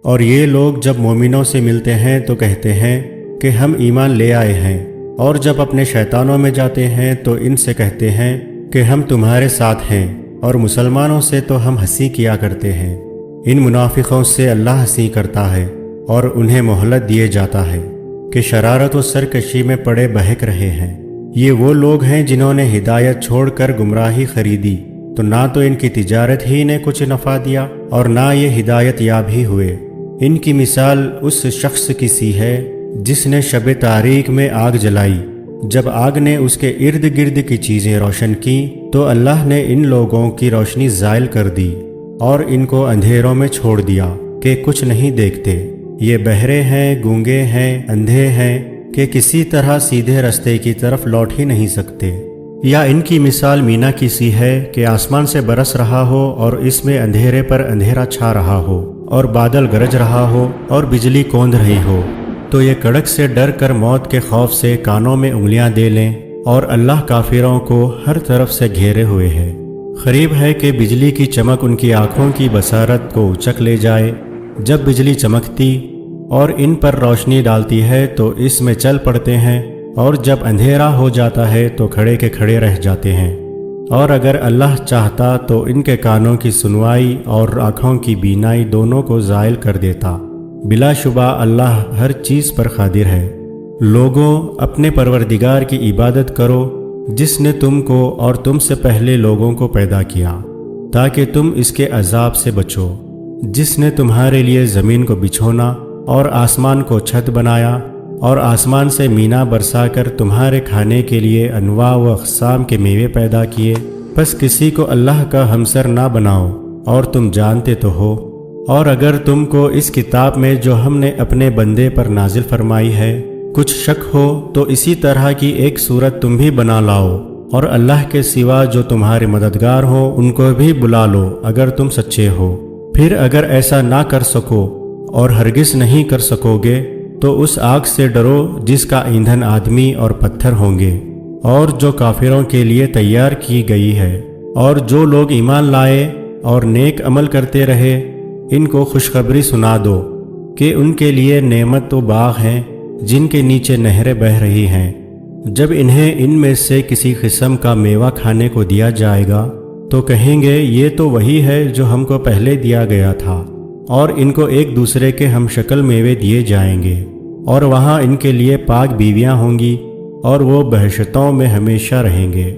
اور یہ لوگ جب مومنوں سے ملتے ہیں تو کہتے ہیں کہ ہم ایمان لے آئے ہیں، اور جب اپنے شیطانوں میں جاتے ہیں تو ان سے کہتے ہیں کہ ہم تمہارے ساتھ ہیں، اور مسلمانوں سے تو ہم ہنسی کیا کرتے ہیں۔ ان منافقوں سے اللہ ہنسی کرتا ہے اور انہیں مہلت دیے جاتا ہے کہ شرارت و سرکشی میں پڑے بہک رہے ہیں۔ یہ وہ لوگ ہیں جنہوں نے ہدایت چھوڑ کر گمراہی خریدی، تو نہ تو ان کی تجارت ہی نے کچھ نفع دیا اور نہ یہ ہدایت یاب ہی ہوئے۔ ان کی مثال اس شخص کی سی ہے جس نے شب تاریک میں آگ جلائی، جب آگ نے اس کے ارد گرد کی چیزیں روشن کی تو اللہ نے ان لوگوں کی روشنی زائل کر دی اور ان کو اندھیروں میں چھوڑ دیا کہ کچھ نہیں دیکھتے۔ یہ بہرے ہیں، گونگے ہیں، اندھے ہیں کہ کسی طرح سیدھے رستے کی طرف لوٹ ہی نہیں سکتے۔ یا ان کی مثال مینا کی سی ہے کہ آسمان سے برس رہا ہو اور اس میں اندھیرے پر اندھیرا چھا رہا ہو اور بادل گرج رہا ہو اور بجلی کوند رہی ہو، تو یہ کڑک سے ڈر کر موت کے خوف سے کانوں میں انگلیاں دے لیں، اور اللہ کافروں کو ہر طرف سے گھیرے ہوئے ہے۔ قریب ہے کہ بجلی کی چمک ان کی آنکھوں کی بصارت کو اچک لے جائے۔ جب بجلی چمکتی اور ان پر روشنی ڈالتی ہے تو اس میں چل پڑتے ہیں، اور جب اندھیرا ہو جاتا ہے تو کھڑے کے کھڑے رہ جاتے ہیں۔ اور اگر اللہ چاہتا تو ان کے کانوں کی سنوائی اور آنکھوں کی بینائی دونوں کو زائل کر دیتا۔ بلا شبہ اللہ ہر چیز پر قادر ہے۔ لوگوں، اپنے پروردگار کی عبادت کرو جس نے تم کو اور تم سے پہلے لوگوں کو پیدا کیا تاکہ تم اس کے عذاب سے بچو، جس نے تمہارے لیے زمین کو بچھونا اور آسمان کو چھت بنایا، اور آسمان سے مینا برسا کر تمہارے کھانے کے لیے انواع و اقسام کے میوے پیدا کیے۔ پس کسی کو اللہ کا ہمسر نہ بناؤ، اور تم جانتے تو ہو۔ اور اگر تم کو اس کتاب میں جو ہم نے اپنے بندے پر نازل فرمائی ہے کچھ شک ہو تو اسی طرح کی ایک صورت تم بھی بنا لاؤ، اور اللہ کے سوا جو تمہارے مددگار ہو ان کو بھی بلا لو اگر تم سچے ہو۔ پھر اگر ایسا نہ کر سکو اور ہرگز نہیں کر سکو گے تو اس آگ سے ڈرو جس کا ایندھن آدمی اور پتھر ہوں گے، اور جو کافروں کے لیے تیار کی گئی ہے۔ اور جو لوگ ایمان لائے اور نیک عمل کرتے رہے ان کو خوشخبری سنا دو کہ ان کے لیے نعمت و باغ ہیں جن کے نیچے نہریں بہہ رہی ہیں۔ جب انہیں ان میں سے کسی قسم کا میوہ کھانے کو دیا جائے گا تو کہیں گے یہ تو وہی ہے جو ہم کو پہلے دیا گیا تھا، اور ان کو ایک دوسرے کے ہم شکل میوے دیے جائیں گے، اور وہاں ان کے لیے پاک بیویاں ہوں گی، اور وہ بہشتوں میں ہمیشہ رہیں گے۔